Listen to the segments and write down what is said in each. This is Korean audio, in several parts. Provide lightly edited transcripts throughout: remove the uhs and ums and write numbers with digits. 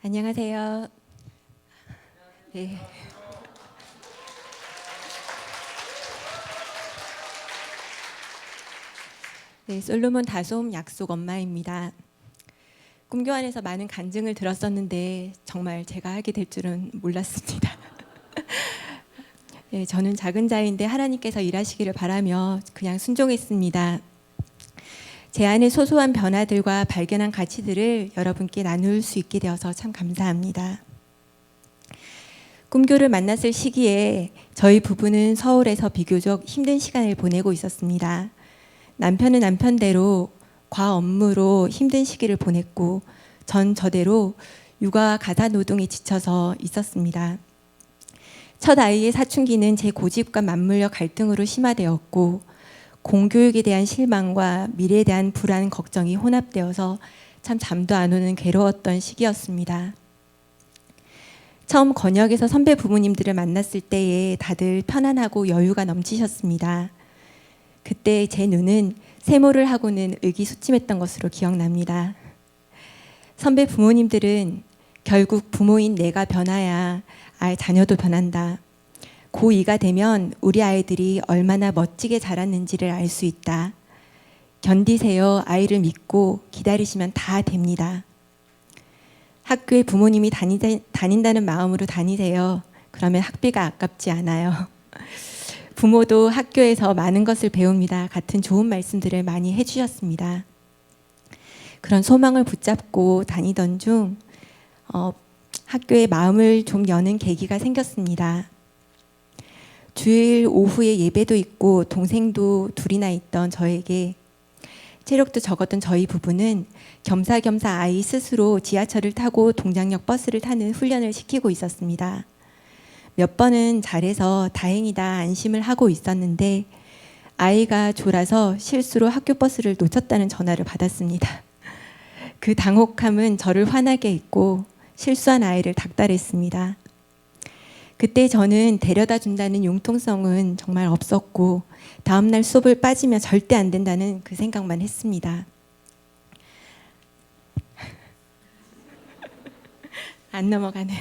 안녕하세요. 네. 네, 솔로몬 다솜 약속 엄마입니다. 꿈교환에서 많은 간증을 들었었는데 정말 제가 하게 될 줄은 몰랐습니다. 네, 저는 작은 자인데 하나님께서 일하시기를 바라며 그냥 순종했습니다. 제 안의 소소한 변화들과 발견한 가치들을 여러분께 나눌 수 있게 되어서 참 감사합니다. 꿈교를 만났을 시기에 저희 부부는 서울에서 비교적 힘든 시간을 보내고 있었습니다. 남편은 남편대로 과 업무로 힘든 시기를 보냈고 전 저대로 육아 가사 노동에 지쳐서 있었습니다. 첫 아이의 사춘기는 제 고집과 맞물려 갈등으로 심화되었고 공교육에 대한 실망과 미래에 대한 불안, 걱정이 혼합되어서 참 잠도 안 오는 괴로웠던 시기였습니다. 처음 권역에서 선배 부모님들을 만났을 때에 다들 편안하고 여유가 넘치셨습니다. 그때 제 눈은 세모를 하고는 의기소침했던 것으로 기억납니다. 선배 부모님들은 결국 부모인 내가 변화야 자녀도 변한다. 고2가 되면 우리 아이들이 얼마나 멋지게 자랐는지를 알 수 있다. 견디세요. 아이를 믿고 기다리시면 다 됩니다. 학교에 부모님이 다닌다는 마음으로 다니세요. 그러면 학비가 아깝지 않아요. 부모도 학교에서 많은 것을 배웁니다. 같은 좋은 말씀들을 많이 해주셨습니다. 그런 소망을 붙잡고 다니던 중 학교에 마음을 좀 여는 계기가 생겼습니다. 주일 오후에 예배도 있고 동생도 둘이나 있던 저에게 체력도 적었던 저희 부부는 겸사겸사 아이 스스로 지하철을 타고 동작역 버스를 타는 훈련을 시키고 있었습니다. 몇 번은 잘해서 다행이다 안심을 하고 있었는데 아이가 졸아서 실수로 학교 버스를 놓쳤다는 전화를 받았습니다. 그 당혹함은 저를 화나게 했고 실수한 아이를 닥달했습니다. 그때 저는 데려다 준다는 융통성은 정말 없었고 다음날 수업을 빠지면 절대 안 된다는 그 생각만 했습니다. 안 넘어가네요.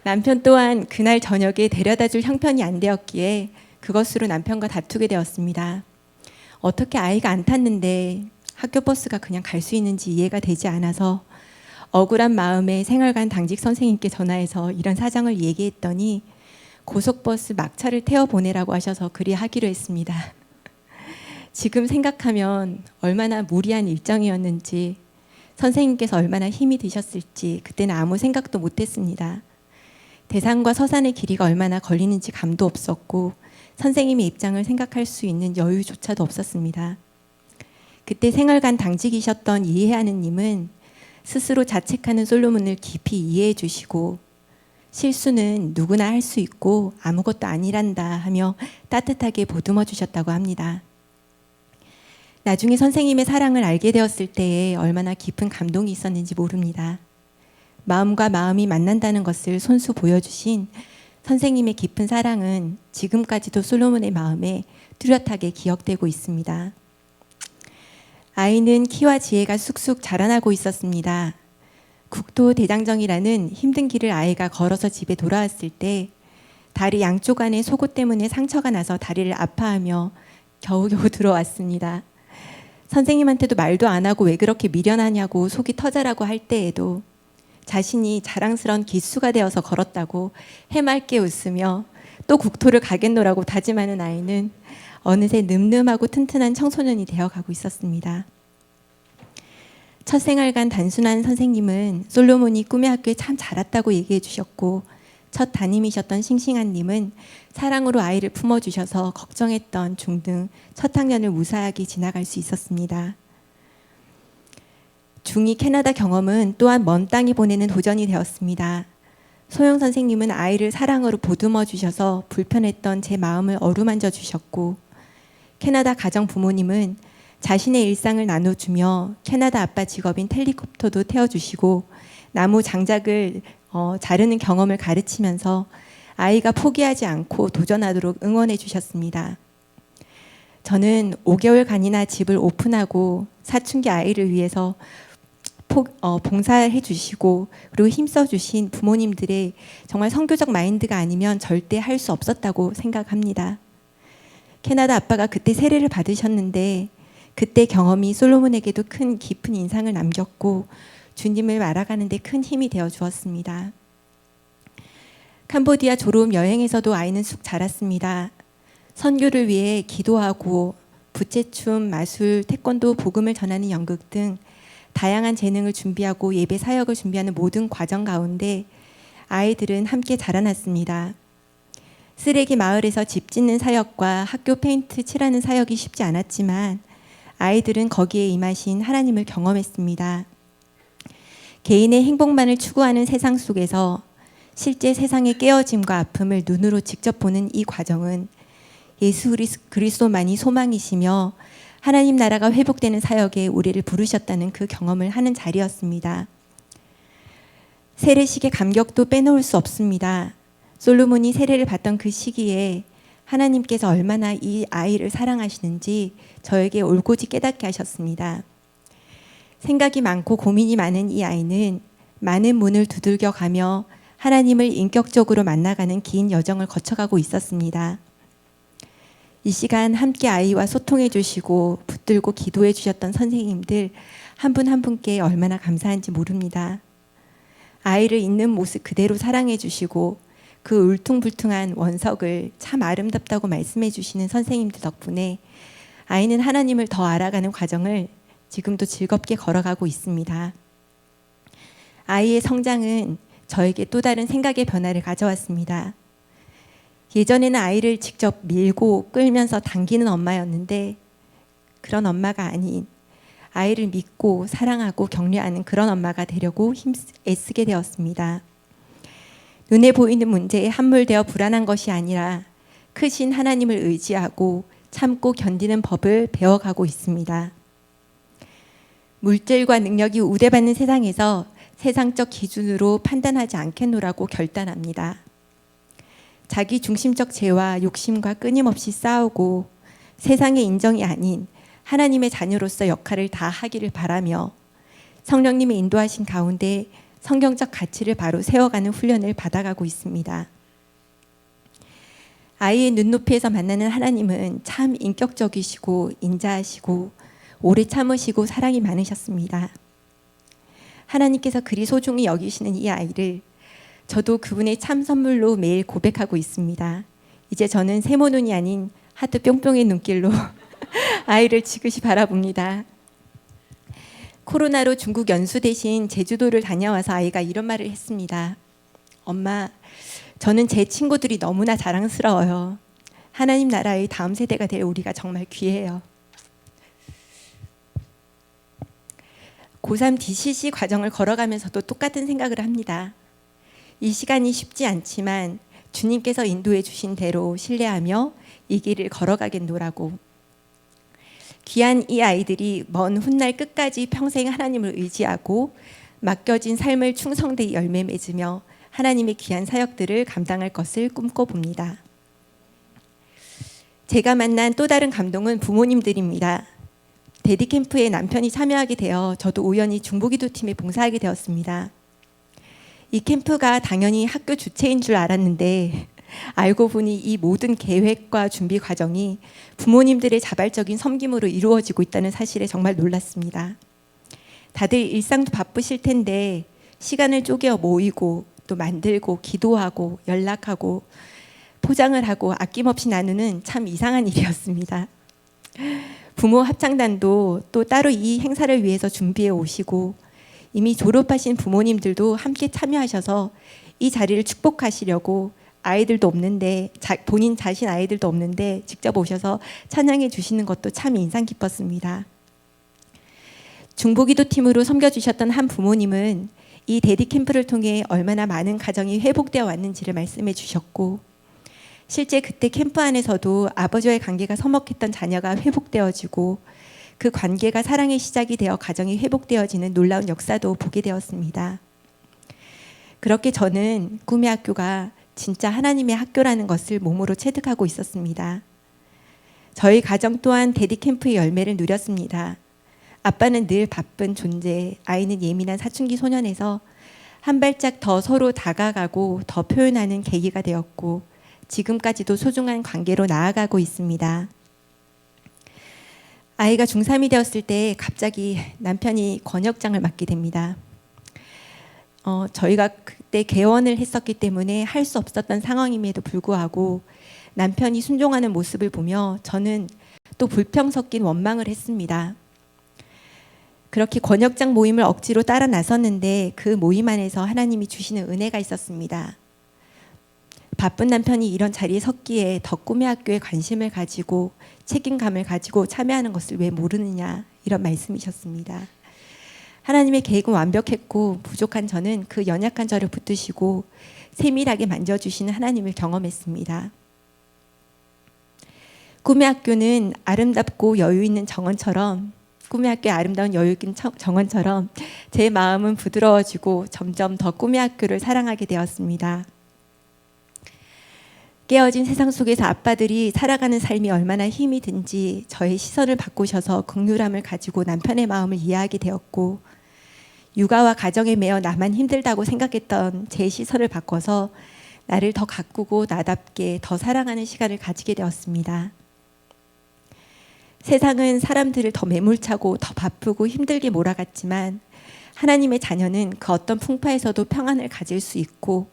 남편 또한 그날 저녁에 데려다 줄 형편이 안 되었기에 그것으로 남편과 다투게 되었습니다. 어떻게 아이가 안 탔는데 학교 버스가 그냥 갈 수 있는지 이해가 되지 않아서 억울한 마음에 생활관 당직 선생님께 전화해서 이런 사정을 얘기했더니 고속버스 막차를 태워 보내라고 하셔서 그리하기로 했습니다. 지금 생각하면 얼마나 무리한 일정이었는지 선생님께서 얼마나 힘이 드셨을지 그때는 아무 생각도 못했습니다. 대산과 서산의 길이가 얼마나 걸리는지 감도 없었고 선생님의 입장을 생각할 수 있는 여유조차도 없었습니다. 그때 생활관 당직이셨던 이해하는 님은 스스로 자책하는 솔로몬을 깊이 이해해 주시고 실수는 누구나 할 수 있고 아무것도 아니란다 하며 따뜻하게 보듬어 주셨다고 합니다. 나중에 선생님의 사랑을 알게 되었을 때에 얼마나 깊은 감동이 있었는지 모릅니다. 마음과 마음이 만난다는 것을 손수 보여주신 선생님의 깊은 사랑은 지금까지도 솔로몬의 마음에 뚜렷하게 기억되고 있습니다. 아이는 키와 지혜가 쑥쑥 자라나고 있었습니다. 국토대장정이라는 힘든 길을 아이가 걸어서 집에 돌아왔을 때 다리 양쪽 안에 속옷 때문에 상처가 나서 다리를 아파하며 겨우겨우 들어왔습니다. 선생님한테도 말도 안 하고 왜 그렇게 미련하냐고 속이 터자라고 할 때에도 자신이 자랑스러운 기수가 되어서 걸었다고 해맑게 웃으며 또 국토를 가겠노라고 다짐하는 아이는 어느새 늠름하고 튼튼한 청소년이 되어가고 있었습니다. 첫 생활관 단순한 선생님은 솔로몬이 꿈의 학교에 참 잘 왔다고 얘기해 주셨고 첫 담임이셨던 싱싱한님은 사랑으로 아이를 품어주셔서 걱정했던 중등 첫 학년을 무사하게 지나갈 수 있었습니다. 중2 캐나다 경험은 또한 먼 땅에 보내는 도전이 되었습니다. 소영 선생님은 아이를 사랑으로 보듬어 주셔서 불편했던 제 마음을 어루만져 주셨고 캐나다 가정 부모님은 자신의 일상을 나눠주며 캐나다 아빠 직업인 헬리콥터도 태워주시고 나무 장작을 자르는 경험을 가르치면서 아이가 포기하지 않고 도전하도록 응원해 주셨습니다. 저는 5개월간이나 집을 오픈하고 사춘기 아이를 위해서 봉사해 주시고 그리고 힘써 주신 부모님들의 정말 선교적 마인드가 아니면 절대 할 수 없었다고 생각합니다. 캐나다 아빠가 그때 세례를 받으셨는데 그때 경험이 솔로몬에게도 큰 깊은 인상을 남겼고 주님을 알아가는 데 큰 힘이 되어 주었습니다. 캄보디아 졸업 여행에서도 아이는 쑥 자랐습니다. 선교를 위해 기도하고 부채춤, 마술, 태권도, 복음을 전하는 연극 등 다양한 재능을 준비하고 예배 사역을 준비하는 모든 과정 가운데 아이들은 함께 자라났습니다. 쓰레기 마을에서 집 짓는 사역과 학교 페인트 칠하는 사역이 쉽지 않았지만 아이들은 거기에 임하신 하나님을 경험했습니다. 개인의 행복만을 추구하는 세상 속에서 실제 세상의 깨어짐과 아픔을 눈으로 직접 보는 이 과정은 예수 그리스도만이 소망이시며 하나님 나라가 회복되는 사역에 우리를 부르셨다는 그 경험을 하는 자리였습니다. 세례식의 감격도 빼놓을 수 없습니다. 솔로몬이 세례를 받던 그 시기에 하나님께서 얼마나 이 아이를 사랑하시는지 저에게 올곧이 깨닫게 하셨습니다. 생각이 많고 고민이 많은 이 아이는 많은 문을 두들겨 가며 하나님을 인격적으로 만나가는 긴 여정을 거쳐가고 있었습니다. 이 시간 함께 아이와 소통해 주시고 붙들고 기도해 주셨던 선생님들 한 분 한 분께 얼마나 감사한지 모릅니다. 아이를 있는 모습 그대로 사랑해 주시고 그 울퉁불퉁한 원석을 참 아름답다고 말씀해 주시는 선생님들 덕분에 아이는 하나님을 더 알아가는 과정을 지금도 즐겁게 걸어가고 있습니다. 아이의 성장은 저에게 또 다른 생각의 변화를 가져왔습니다. 예전에는 아이를 직접 밀고 끌면서 당기는 엄마였는데 그런 엄마가 아닌 아이를 믿고 사랑하고 격려하는 그런 엄마가 되려고 애쓰게 되었습니다. 눈에 보이는 문제에 함몰되어 불안한 것이 아니라 크신 하나님을 의지하고 참고 견디는 법을 배워가고 있습니다. 물질과 능력이 우대받는 세상에서 세상적 기준으로 판단하지 않겠노라고 결단합니다. 자기 중심적 죄와 욕심과 끊임없이 싸우고 세상의 인정이 아닌 하나님의 자녀로서 역할을 다 하기를 바라며 성령님의 인도하신 가운데 성경적 가치를 바로 세워가는 훈련을 받아가고 있습니다. 아이의 눈높이에서 만나는 하나님은 참 인격적이시고 인자하시고 오래 참으시고 사랑이 많으셨습니다. 하나님께서 그리 소중히 여기시는 이 아이를 저도 그분의 참 선물로 매일 고백하고 있습니다. 이제 저는 세모 눈이 아닌 하트 뿅뿅의 눈길로 아이를 지그시 바라봅니다. 코로나로 중국 연수 대신 제주도를 다녀와서 아이가 이런 말을 했습니다. 엄마, 저는 제 친구들이 너무나 자랑스러워요. 하나님 나라의 다음 세대가 될 우리가 정말 귀해요. 고3 DCC 과정을 걸어가면서도 똑같은 생각을 합니다. 이 시간이 쉽지 않지만 주님께서 인도해 주신 대로 신뢰하며 이 길을 걸어가겠노라고. 귀한 이 아이들이 먼 훗날 끝까지 평생 하나님을 의지하고 맡겨진 삶을 충성되이 열매 맺으며 하나님의 귀한 사역들을 감당할 것을 꿈꿔봅니다. 제가 만난 또 다른 감동은 부모님들입니다. 데디캠프에 남편이 참여하게 되어 저도 우연히 중보기도팀에 봉사하게 되었습니다. 이 캠프가 당연히 학교 주체인 줄 알았는데 알고 보니 이 모든 계획과 준비 과정이 부모님들의 자발적인 섬김으로 이루어지고 있다는 사실에 정말 놀랐습니다. 다들 일상도 바쁘실 텐데 시간을 쪼개어 모이고 또 만들고 기도하고 연락하고 포장을 하고 아낌없이 나누는 참 이상한 일이었습니다. 부모 합창단도 또 따로 이 행사를 위해서 준비해 오시고 이미 졸업하신 부모님들도 함께 참여하셔서 이 자리를 축복하시려고 아이들도 없는데 본인 자신 아이들도 없는데 직접 오셔서 찬양해 주시는 것도 참 인상 깊었습니다. 중보기도팀으로 섬겨주셨던 한 부모님은 이 데디캠프를 통해 얼마나 많은 가정이 회복되어 왔는지를 말씀해 주셨고 실제 그때 캠프 안에서도 아버지와의 관계가 서먹했던 자녀가 회복되어지고 그 관계가 사랑의 시작이 되어 가정이 회복되어지는 놀라운 역사도 보게 되었습니다. 그렇게 저는 꿈의 학교가 진짜 하나님의 학교라는 것을 몸으로 체득하고 있었습니다. 저희 가정 또한 데디캠프의 열매를 누렸습니다. 아빠는 늘 바쁜 존재, 아이는 예민한 사춘기 소년에서 한 발짝 더 서로 다가가고 더 표현하는 계기가 되었고 지금까지도 소중한 관계로 나아가고 있습니다. 아이가 중3이 되었을 때 갑자기 남편이 권역장을 맡게 됩니다. 저희가 그때 개원을 했었기 때문에 할 수 없었던 상황임에도 불구하고 남편이 순종하는 모습을 보며 저는 또 불평 섞인 원망을 했습니다. 그렇게 권역장 모임을 억지로 따라 나섰는데 그 모임 안에서 하나님이 주시는 은혜가 있었습니다. 바쁜 남편이 이런 자리에 섰기에 더 꿈의 학교에 관심을 가지고 책임감을 가지고 참여하는 것을 왜 모르느냐, 이런 말씀이셨습니다. 하나님의 계획은 완벽했고 부족한 저는 그 연약한 저를 붙드시고 세밀하게 만져주시는 하나님을 경험했습니다. 꿈의 학교는 아름답고 여유 있는 정원처럼, 꿈의 학교의 아름다운 여유 있는 정원처럼 제 마음은 부드러워지고 점점 더 꿈의 학교를 사랑하게 되었습니다. 깨어진 세상 속에서 아빠들이 살아가는 삶이 얼마나 힘이 든지 저의 시선을 바꾸셔서 긍휼함을 가지고 남편의 마음을 이해하게 되었고, 육아와 가정에 매여 나만 힘들다고 생각했던 제 시선을 바꿔서 나를 더 가꾸고 나답게 더 사랑하는 시간을 가지게 되었습니다. 세상은 사람들을 더 매몰차고 더 바쁘고 힘들게 몰아갔지만 하나님의 자녀는 그 어떤 풍파에서도 평안을 가질 수 있고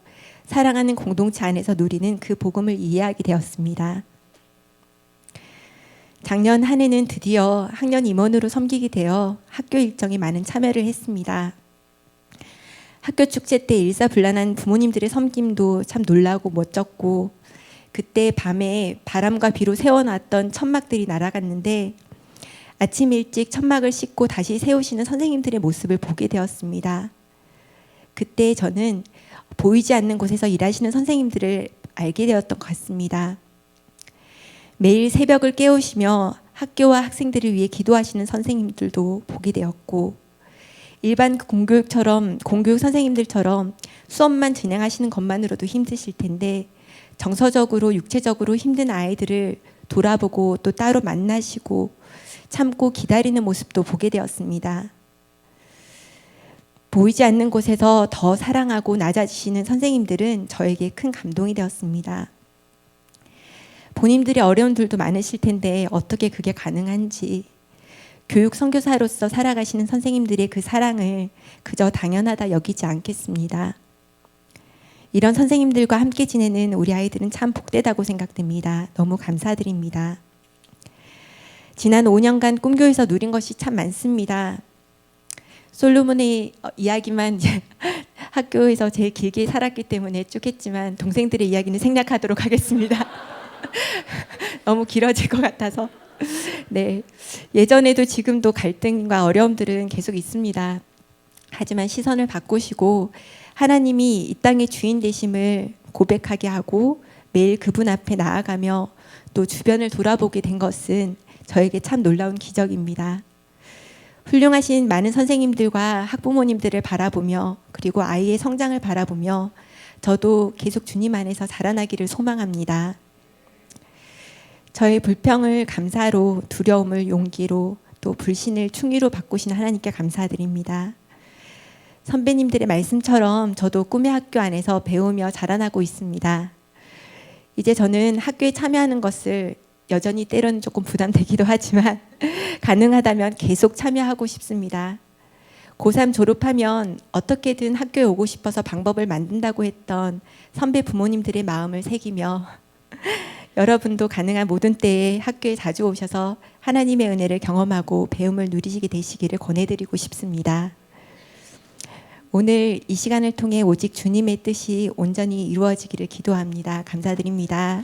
사랑하는 공동체 안에서 누리는 그 복음을 이해하게 되었습니다. 작년 한 해는 드디어 학년 임원으로 섬기게 되어 학교 일정에 많은 참여를 했습니다. 학교 축제 때 일사불란한 부모님들의 섬김도 참 놀라고 멋졌고, 그때 밤에 바람과 비로 세워놨던 천막들이 날아갔는데 아침 일찍 천막을 씻고 다시 세우시는 선생님들의 모습을 보게 되었습니다. 그때 저는 보이지 않는 곳에서 일하시는 선생님들을 알게 되었던 것 같습니다. 매일 새벽을 깨우시며 학교와 학생들을 위해 기도하시는 선생님들도 보게 되었고, 일반 공교육 선생님들처럼 수업만 진행하시는 것만으로도 힘드실 텐데 정서적으로 육체적으로 힘든 아이들을 돌아보고 또 따로 만나시고 참고 기다리는 모습도 보게 되었습니다. 보이지 않는 곳에서 더 사랑하고 낮아지시는 선생님들은 저에게 큰 감동이 되었습니다. 본인들의 어려움들도 많으실 텐데 어떻게 그게 가능한지, 교육 선교사로서 살아가시는 선생님들의 그 사랑을 그저 당연하다 여기지 않겠습니다. 이런 선생님들과 함께 지내는 우리 아이들은 참 복되다고 생각됩니다. 너무 감사드립니다. 지난 5년간 꿈교에서 누린 것이 참 많습니다. 솔로몬의 이야기만 학교에서 제일 길게 살았기 때문에 쭉 했지만 동생들의 이야기는 생략하도록 하겠습니다. 너무 길어질 것 같아서. 네, 예전에도 지금도 갈등과 어려움들은 계속 있습니다. 하지만 시선을 바꾸시고 하나님이 이 땅의 주인 되심을 고백하게 하고 매일 그분 앞에 나아가며 또 주변을 돌아보게 된 것은 저에게 참 놀라운 기적입니다. 훌륭하신 많은 선생님들과 학부모님들을 바라보며 그리고 아이의 성장을 바라보며 저도 계속 주님 안에서 자라나기를 소망합니다. 저의 불평을 감사로, 두려움을 용기로, 또 불신을 충의로 바꾸신 하나님께 감사드립니다. 선배님들의 말씀처럼 저도 꿈의 학교 안에서 배우며 자라나고 있습니다. 이제 저는 학교에 참여하는 것을 여전히 때로는 조금 부담되기도 하지만 가능하다면 계속 참여하고 싶습니다. 고3 졸업하면 어떻게든 학교에 오고 싶어서 방법을 만든다고 했던 선배 부모님들의 마음을 새기며 여러분도 가능한 모든 때에 학교에 자주 오셔서 하나님의 은혜를 경험하고 배움을 누리시게 되시기를 권해드리고 싶습니다. 오늘 이 시간을 통해 오직 주님의 뜻이 온전히 이루어지기를 기도합니다. 감사드립니다.